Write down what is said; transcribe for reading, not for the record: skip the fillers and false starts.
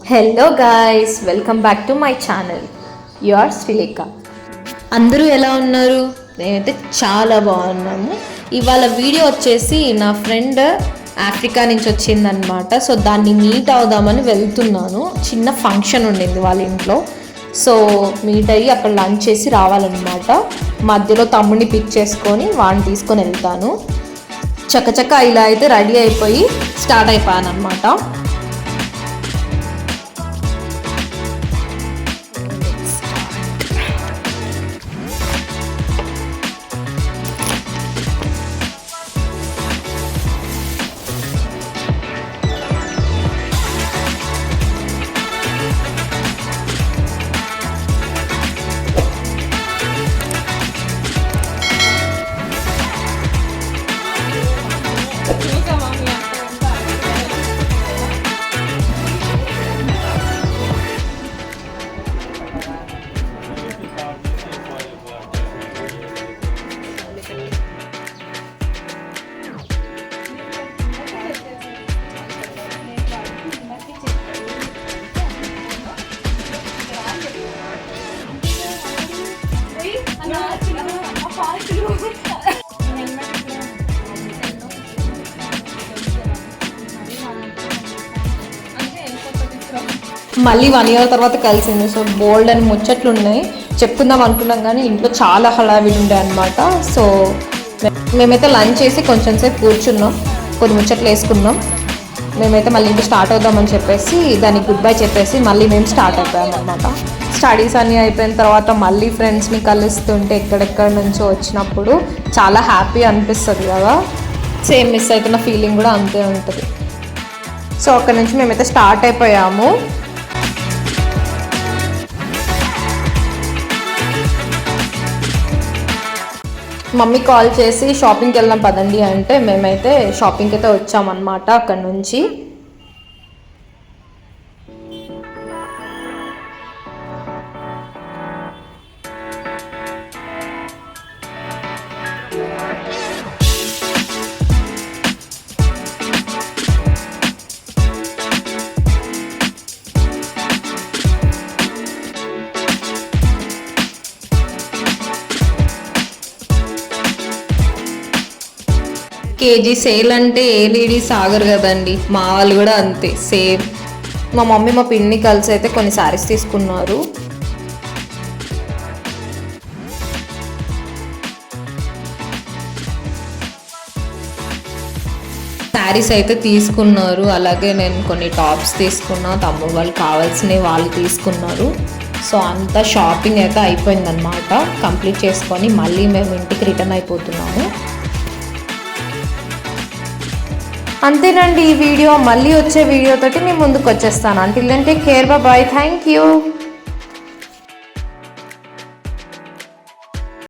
Hello guys, welcome back to my channel. Your Srilekha. అందరూ ఎలా ఉన్నారు? నేనైతే చాలా బాగున్నాము. ఇవాళ వీడియో వచ్చేసి నా ఫ్రెండ్ ఆఫ్రికా నుంచి వచ్చిందనమాట. సో దాన్ని మీట్ అవుదామని వెళ్తున్నాను. చిన్న ఫంక్షన్ ఉండింది వాళ్ళ ఇంట్లో. సో మీట్ అయ్యి అక్కడ లంచ్ చేసి రావాలన్నమాట. మధ్యలో తమ్ముడిని పిక్ చేసుకొని వాడిని తీసుకొని వెళ్తాను. చక్కచక్క ఇలా అయితే రెడీ అయిపోయి స్టార్ట్ అయిపోయాను అనమాట. మళ్ళీ 1 year తర్వాత కలిసింది. సో బోల్డ్ అని ముచ్చట్లు ఉన్నాయి, చెప్పుకుందాం అనుకున్నాం కానీ ఇంట్లో చాలా హడావిడి ఉండే అనమాట. సో మేమైతే లంచ్ చేసి కొంచెం సేపు కూర్చున్నాం, కొన్ని ముచ్చట్లు వేసుకున్నాం. మేమైతే మళ్ళీ ఇంటికి స్టార్ట్ అవుదామని చెప్పేసి దానికి గుడ్ బై చెప్పేసి మళ్ళీ మేము స్టార్ట్ అయిపోయాం అనమాట. స్టడీస్ అన్నీ అయిపోయిన తర్వాత మళ్ళీ ఫ్రెండ్స్ని కలుస్తుంటే ఎక్కడెక్కడ నుంచో వచ్చినప్పుడు చాలా హ్యాపీ అనిపిస్తుంది కదా. సేమ్ మిస్ అవుతున్న ఫీలింగ్ కూడా అంతే ఉంటుంది. సో అక్కడ నుంచి మేమైతే స్టార్ట్ అయిపోయాము. మమ్మీ కాల్ చేసి షాపింగ్కి వెళ్దాం పదండి అంటే మేమైతే షాపింగ్కి అయితే వచ్చామన్నమాట. అక్కడ నుంచి కేజీ సేల్ అంటే ఏ లేడీస్ ఆగరు కదండి, మా వాళ్ళు కూడా అంతే సేమ్. మా మమ్మీ మా పిన్ని కలిసి అయితే కొన్ని శారీస్ తీసుకున్నారు. శారీస్ అయితే తీసుకున్నారు, అలాగే నేను కొన్ని టాప్స్ తీసుకున్నా, తమ్ముడు వాళ్ళు కావాల్సినవి వాళ్ళు తీసుకున్నారు. సో అంతా షాపింగ్ అయితే అయిపోయిందనమాట. కంప్లీట్ చేసుకొని మళ్ళీ మేము ఇంటికి రిటర్న్ అయిపోతున్నాము. అంతేనండి ఈ వీడియో. మళ్ళీ వచ్చే వీడియోతోటి నేను ముందుకు వచ్చేస్తాను. Until then take care, bye, thank you.